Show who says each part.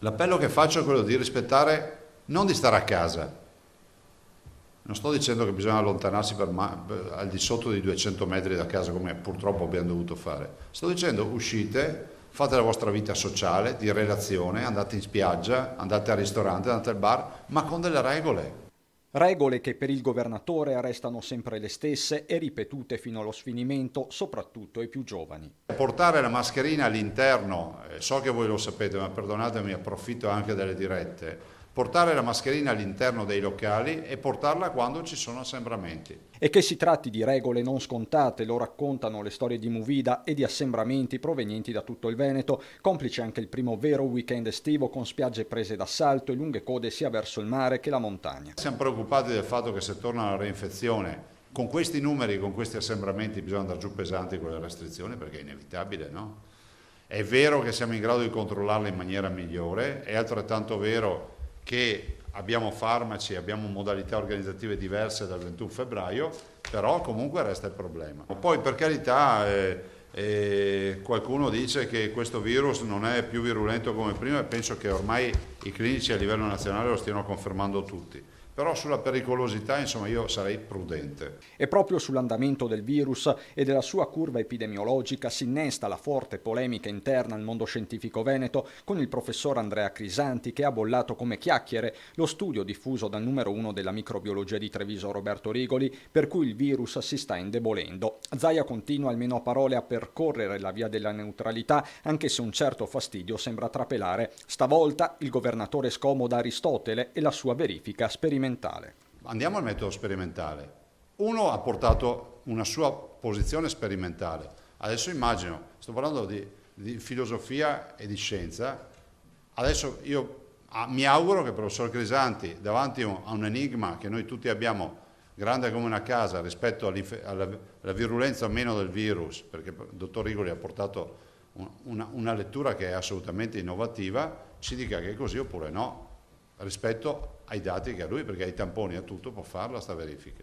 Speaker 1: L'appello che faccio è quello di rispettare, non di stare a casa. Non sto dicendo che bisogna allontanarsi al di sotto di 200 metri da casa come purtroppo abbiamo dovuto fare. Sto dicendo uscite, fate la vostra vita sociale, di relazione, andate in spiaggia, andate al ristorante, andate al bar, ma con delle regole.
Speaker 2: Regole che per il governatore restano sempre le stesse e ripetute fino allo sfinimento, soprattutto ai più giovani.
Speaker 1: Portare la mascherina all'interno, so che voi lo sapete, ma perdonatemi, approfitto anche delle dirette. Portare la mascherina all'interno dei locali e portarla quando ci sono assembramenti.
Speaker 2: E che si tratti di regole non scontate, lo raccontano le storie di Movida e di assembramenti provenienti da tutto il Veneto, complice anche il primo vero weekend estivo con spiagge prese d'assalto e lunghe code sia verso il mare che la montagna.
Speaker 1: Siamo preoccupati del fatto che se torna la reinfezione, con questi numeri, con questi assembramenti, bisogna andare giù pesanti con le restrizioni perché è inevitabile, no? È vero che siamo in grado di controllarle in maniera migliore, è altrettanto vero che abbiamo farmaci, abbiamo modalità organizzative diverse dal 21 febbraio, però comunque resta il problema. Poi per carità qualcuno dice che questo virus non è più virulento come prima e penso che ormai i clinici a livello nazionale lo stiano confermando tutti. Però sulla pericolosità, insomma, io sarei prudente.
Speaker 2: E proprio sull'andamento del virus e della sua curva epidemiologica si innesta la forte polemica interna al mondo scientifico veneto con il professor Andrea Crisanti che ha bollato come chiacchiere lo studio diffuso dal numero 1 della microbiologia di Treviso Roberto Rigoli per cui il virus si sta indebolendo. Zaia continua almeno a parole a percorrere la via della neutralità anche se un certo fastidio sembra trapelare. Stavolta il governatore scomoda Aristotele e la sua verifica sperimentale.
Speaker 1: Andiamo al metodo sperimentale. Uno ha portato una sua posizione sperimentale. Adesso immagino, sto parlando di filosofia e di scienza, adesso io mi auguro che il professor Crisanti, davanti a un enigma che noi tutti abbiamo, grande come una casa, rispetto alla virulenza o meno del virus, perché il dottor Rigoli ha portato una lettura che è assolutamente innovativa, ci dica che è così oppure no, rispetto ai dati che ha lui, perché ai tamponi e a tutto può farla sta verifica.